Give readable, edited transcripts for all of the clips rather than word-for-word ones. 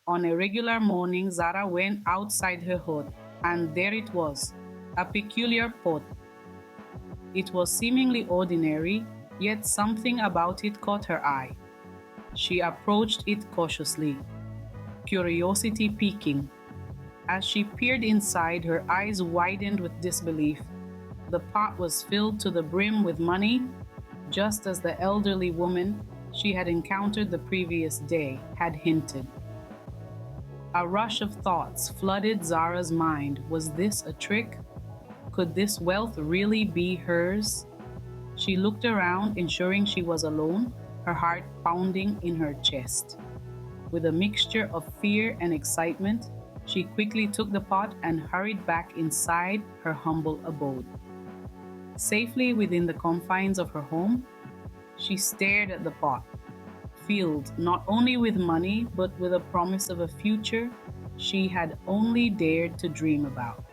On a regular morning, Zara went outside her hut, and there it was, a peculiar pot. It was seemingly ordinary, yet something about it caught her eye. She approached it cautiously, curiosity piquing. As she peered inside, her eyes widened with disbelief. The pot was filled to the brim with money, just as the elderly woman she had encountered the previous day had hinted. A rush of thoughts flooded Zara's mind. Was this a trick? Could this wealth really be hers? She looked around, ensuring she was alone, her heart pounding in her chest. With a mixture of fear and excitement, she quickly took the pot and hurried back inside her humble abode. Safely within the confines of her home, she stared at the pot, filled not only with money but with a promise of a future she had only dared to dream about.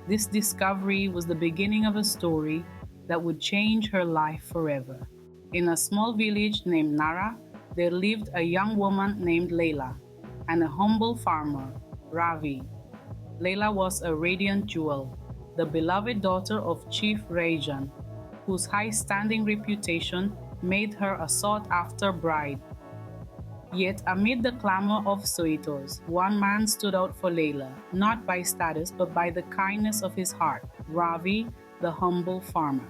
This discovery was the beginning of a story that would change her life forever. In a small village named Nara, there lived a young woman named Leila and a humble farmer, Ravi. Leila was a radiant jewel, the beloved daughter of Chief Rajan, whose high standing reputation made her a sought after bride. Yet, amid the clamor of suitors, one man stood out for Leila, not by status but by the kindness of his heart, Ravi, the humble farmer.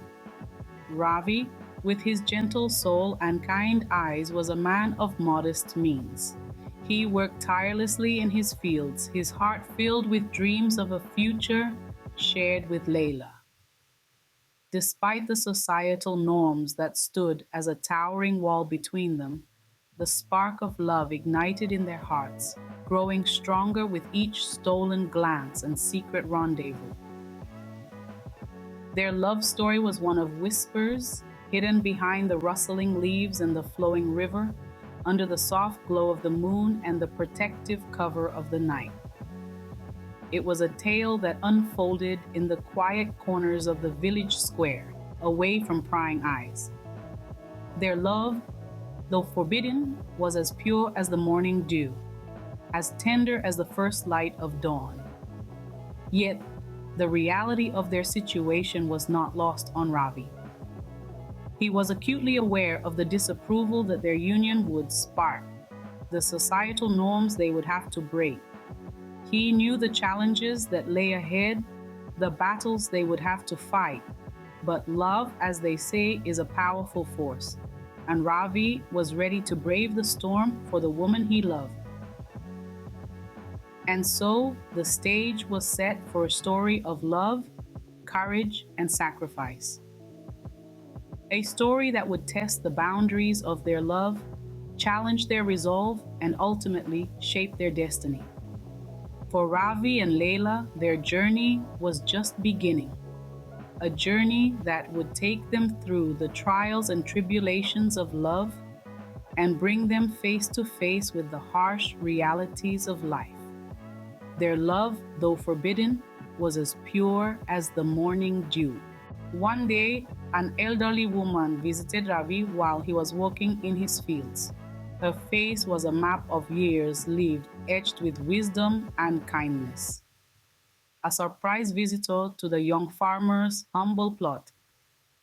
Ravi, with his gentle soul and kind eyes, was a man of modest means. He worked tirelessly in his fields, his heart filled with dreams of a future shared with Leila. Despite the societal norms that stood as a towering wall between them, the spark of love ignited in their hearts, growing stronger with each stolen glance and secret rendezvous. Their love story was one of whispers, hidden behind the rustling leaves and the flowing river, under the soft glow of the moon and the protective cover of the night. It was a tale that unfolded in the quiet corners of the village square, away from prying eyes. Their love, though forbidden, was as pure as the morning dew, as tender as the first light of dawn. Yet, the reality of their situation was not lost on Ravi. He was acutely aware of the disapproval that their union would spark, the societal norms they would have to break. He knew the challenges that lay ahead, the battles they would have to fight. But love, as they say, is a powerful force, and Ravi was ready to brave the storm for the woman he loved. And so the stage was set for a story of love, courage, and sacrifice. A story that would test the boundaries of their love, challenge their resolve, and ultimately shape their destiny. For Ravi and Leila, their journey was just beginning, a journey that would take them through the trials and tribulations of love and bring them face to face with the harsh realities of life. Their love, though forbidden, was as pure as the morning dew. One day, an elderly woman visited Ravi while he was working in his fields. Her face was a map of years lived, etched with wisdom and kindness. A surprise visitor to the young farmer's humble plot,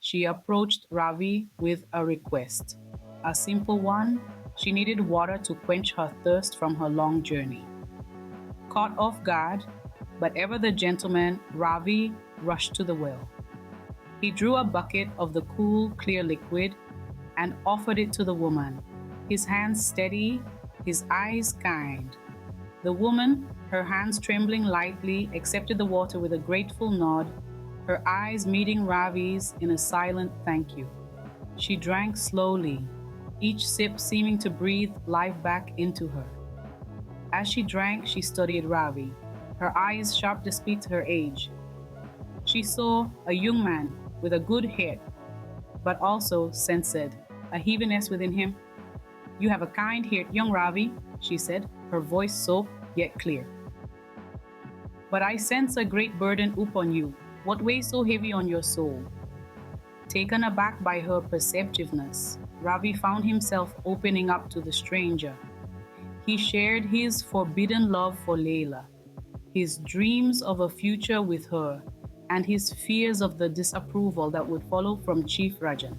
she approached Ravi with a request. A simple one, she needed water to quench her thirst from her long journey. Caught off guard, but ever the gentleman, Ravi rushed to the well. He drew a bucket of the cool, clear liquid and offered it to the woman, his hands steady, his eyes kind. The woman, her hands trembling lightly, accepted the water with a grateful nod, her eyes meeting Ravi's in a silent thank you. She drank slowly, each sip seeming to breathe life back into her. As she drank, she studied Ravi, her eyes sharp despite her age. She saw a young man with a good head, but also sensed a heaviness within him. You have a kind heart, young Ravi, she said, her voice soft yet clear. But I sense a great burden upon you. What weighs so heavy on your soul? Taken aback by her perceptiveness, Ravi found himself opening up to the stranger. He shared his forbidden love for Leila, his dreams of a future with her, and his fears of the disapproval that would follow from Chief Rajan.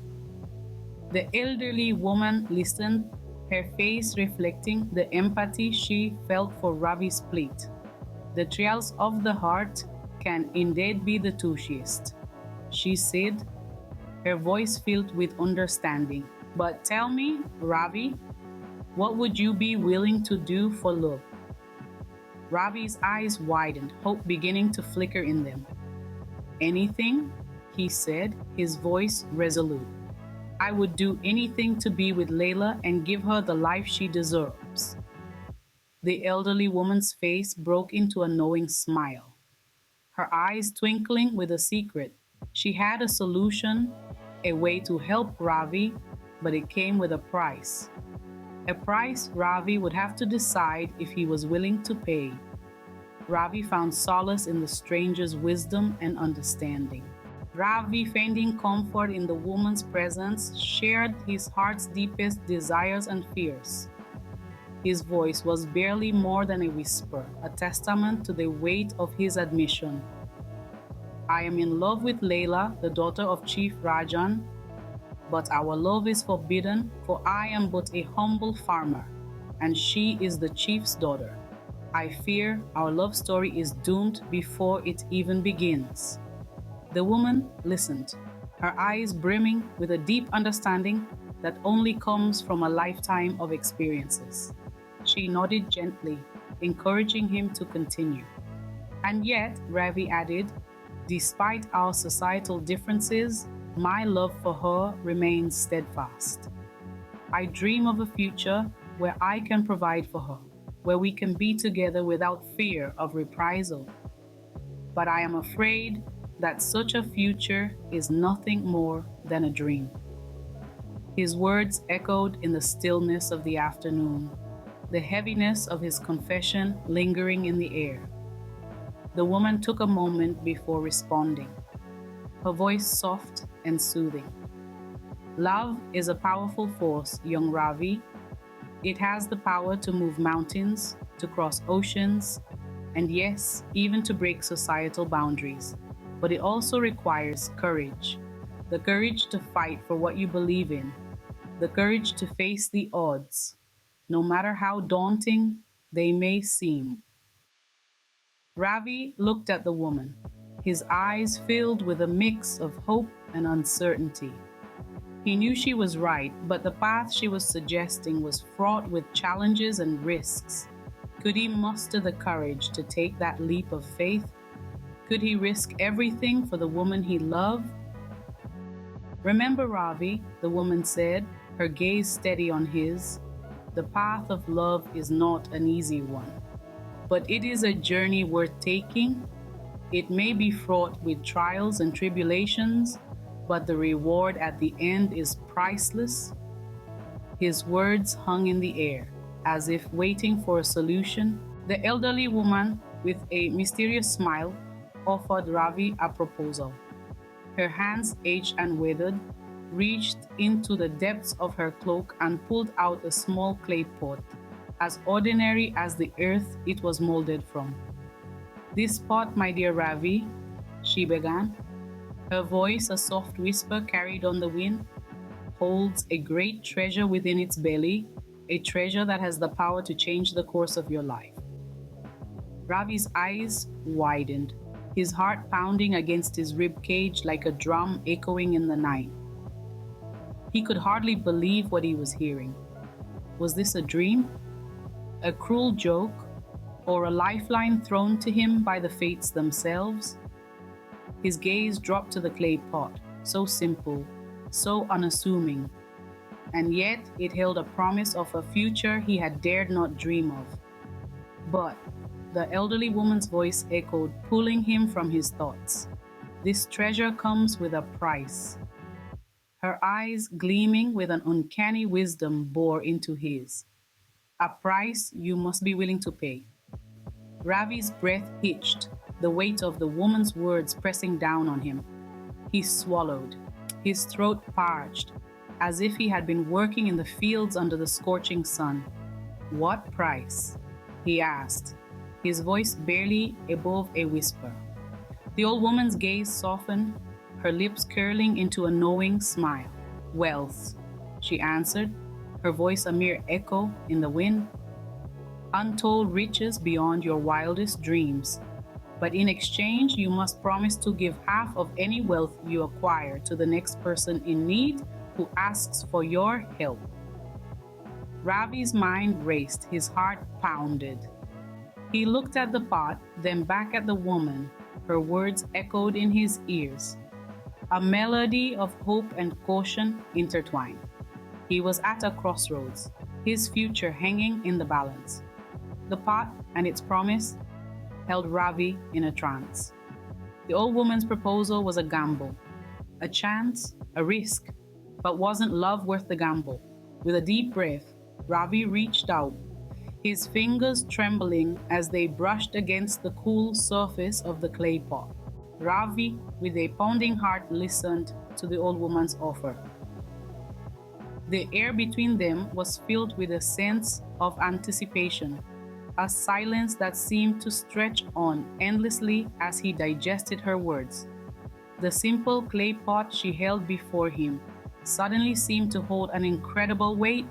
The elderly woman listened, her face reflecting the empathy she felt for Ravi's plight. The trials of the heart can indeed be the touchiest, she said, her voice filled with understanding. But tell me, Ravi, what would you be willing to do for love? Ravi's eyes widened, hope beginning to flicker in them. Anything, he said, his voice resolute. I would do anything to be with Leila and give her the life she deserves. The elderly woman's face broke into a knowing smile, her eyes twinkling with a secret. She had a solution, a way to help Ravi, but it came with a price. A price Ravi would have to decide if he was willing to pay. Ravi found solace in the stranger's wisdom and understanding. Ravi, finding comfort in the woman's presence, shared his heart's deepest desires and fears. His voice was barely more than a whisper, a testament to the weight of his admission. I am in love with Leila, the daughter of Chief Rajan, but our love is forbidden, for I am but a humble farmer, and she is the chief's daughter. I fear our love story is doomed before it even begins. The woman listened, her eyes brimming with a deep understanding that only comes from a lifetime of experiences. She nodded gently, encouraging him to continue. And yet, Ravi added, despite our societal differences, my love for her remains steadfast. I dream of a future where I can provide for her, where we can be together without fear of reprisal. But I am afraid that such a future is nothing more than a dream. His words echoed in the stillness of the afternoon, the heaviness of his confession lingering in the air. The woman took a moment before responding, her voice soft and soothing. Love is a powerful force, young Ravi. It has the power to move mountains, to cross oceans, and yes, even to break societal boundaries. But it also requires courage, the courage to fight for what you believe in, the courage to face the odds, no matter how daunting they may seem. Ravi looked at the woman, his eyes filled with a mix of hope and uncertainty. He knew she was right, but the path she was suggesting was fraught with challenges and risks. Could he muster the courage to take that leap of faith? Could he risk everything for the woman he loved? Remember, Ravi, the woman said, her gaze steady on his. The path of love is not an easy one, but it is a journey worth taking. It may be fraught with trials and tribulations, but the reward at the end is priceless. His words hung in the air, as if waiting for a solution. The elderly woman, with a mysterious smile, offered Ravi a proposal. Her hands, aged and withered, reached into the depths of her cloak and pulled out a small clay pot, as ordinary as the earth it was molded from. This pot, my dear Ravi, she began, her voice a soft whisper carried on the wind, holds a great treasure within its belly, a treasure that has the power to change the course of your life. Ravi's eyes widened, his heart pounding against his rib cage like a drum echoing in the night. He could hardly believe what he was hearing. Was this a dream? A cruel joke? Or a lifeline thrown to him by the fates themselves? His gaze dropped to the clay pot, so simple, so unassuming, and yet it held a promise of a future he had dared not dream of. But the elderly woman's voice echoed, pulling him from his thoughts. This treasure comes with a price. Her eyes, gleaming with an uncanny wisdom, bore into his. A price you must be willing to pay. Ravi's breath hitched, the weight of the woman's words pressing down on him. He swallowed, his throat parched, as if he had been working in the fields under the scorching sun. What price? He asked, his voice barely above a whisper. The old woman's gaze softened, her lips curling into a knowing smile. Wealth, she answered, her voice a mere echo in the wind. Untold riches beyond your wildest dreams. But in exchange, you must promise to give half of any wealth you acquire to the next person in need who asks for your help. Ravi's mind raced, his heart pounded. He looked at the pot, then back at the woman. Her words echoed in his ears, a melody of hope and caution intertwined. He was at a crossroads, his future hanging in the balance. The pot and its promise held Ravi in a trance. The old woman's proposal was a gamble, a chance, a risk, but wasn't love worth the gamble? With a deep breath, Ravi reached out, his fingers trembling as they brushed against the cool surface of the clay pot. Ravi, with a pounding heart, listened to the old woman's offer. The air between them was filled with a sense of anticipation, a silence that seemed to stretch on endlessly as he digested her words. The simple clay pot she held before him suddenly seemed to hold an incredible weight,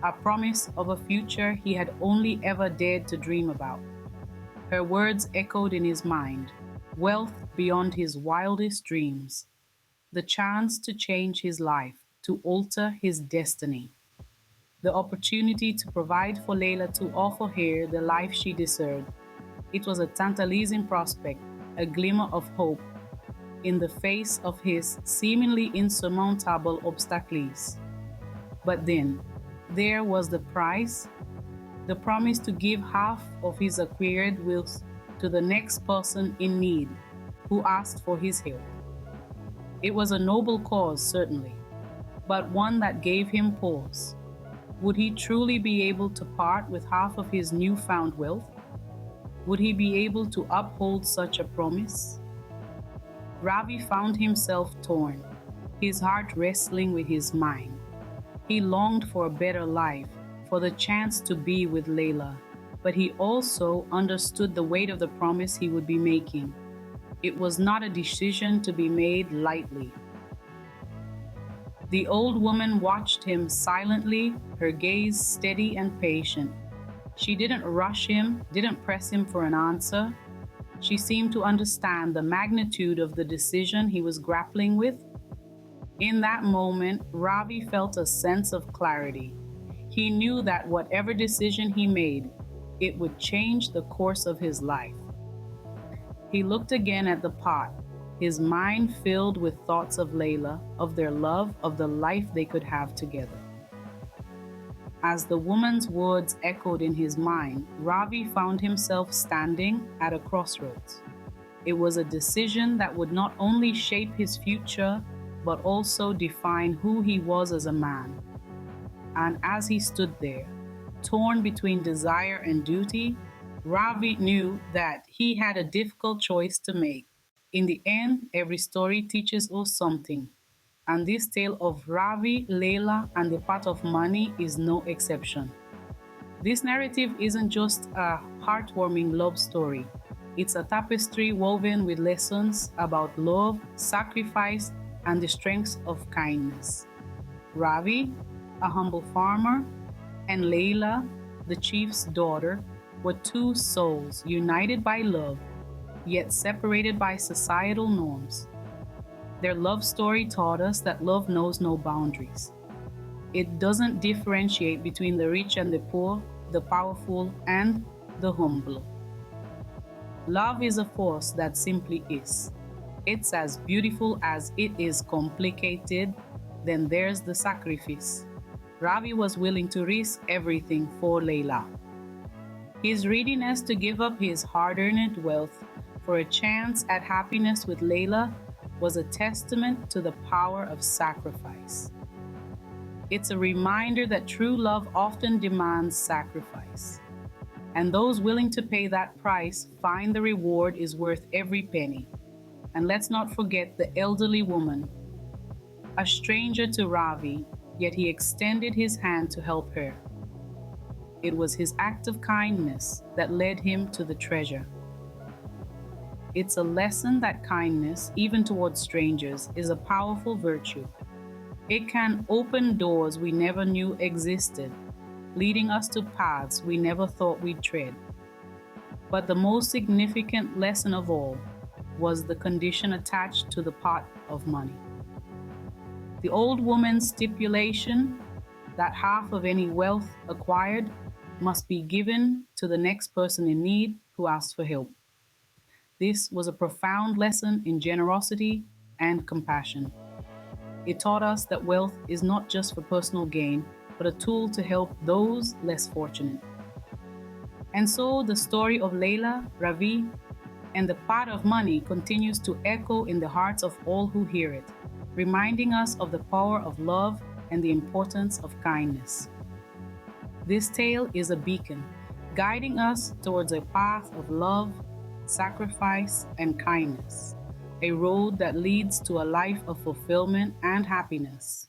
a promise of a future he had only ever dared to dream about. Her words echoed in his mind, wealth beyond his wildest dreams, the chance to change his life, to alter his destiny, the opportunity to provide for Leila, to offer her the life she deserved. It was a tantalizing prospect, a glimmer of hope in the face of his seemingly insurmountable obstacles. But then, there was the price, the promise to give half of his acquired wealth to the next person in need who asked for his help. It was a noble cause, certainly, but one that gave him pause. Would he truly be able to part with half of his newfound wealth? Would he be able to uphold such a promise? Ravi found himself torn, his heart wrestling with his mind. He longed for a better life, for the chance to be with Leila, but he also understood the weight of the promise he would be making. It was not a decision to be made lightly. The old woman watched him silently, her gaze steady and patient. She didn't rush him, didn't press him for an answer. She seemed to understand the magnitude of the decision he was grappling with. In that moment, Ravi felt a sense of clarity. He knew that whatever decision he made, it would change the course of his life. He looked again at the pot, his mind filled with thoughts of Leila, of their love, of the life they could have together. As the woman's words echoed in his mind, Ravi found himself standing at a crossroads. It was a decision that would not only shape his future, but also define who he was as a man. And as he stood there, torn between desire and duty, Ravi knew that he had a difficult choice to make. In the end, every story teaches us something. And this tale of Ravi, Leila, and the pot of money is no exception. This narrative isn't just a heartwarming love story. It's a tapestry woven with lessons about love, sacrifice, and the strength of kindness. Ravi, a humble farmer, and Leila, the chief's daughter, were two souls united by love, yet separated by societal norms. Their love story taught us that love knows no boundaries. It doesn't differentiate between the rich and the poor, the powerful and the humble. Love is a force that simply is. It's as beautiful as it is complicated. Then there's the sacrifice. Ravi was willing to risk everything for Leila. His readiness to give up his hard-earned wealth for a chance at happiness with Leila was a testament to the power of sacrifice. It's a reminder that true love often demands sacrifice. And those willing to pay that price find the reward is worth every penny. And let's not forget the elderly woman, a stranger to Ravi, yet he extended his hand to help her. It was his act of kindness that led him to the treasure. It's a lesson that kindness, even towards strangers, is a powerful virtue. It can open doors we never knew existed, leading us to paths we never thought we'd tread. But the most significant lesson of all was the condition attached to the pot of money. The old woman's stipulation that half of any wealth acquired must be given to the next person in need who asks for help. This was a profound lesson in generosity and compassion. It taught us that wealth is not just for personal gain, but a tool to help those less fortunate. And so the story of Leila, Ravi, and the pot of money continues to echo in the hearts of all who hear it, reminding us of the power of love and the importance of kindness. This tale is a beacon, guiding us towards a path of love, sacrifice, and kindness, a road that leads to a life of fulfillment and happiness.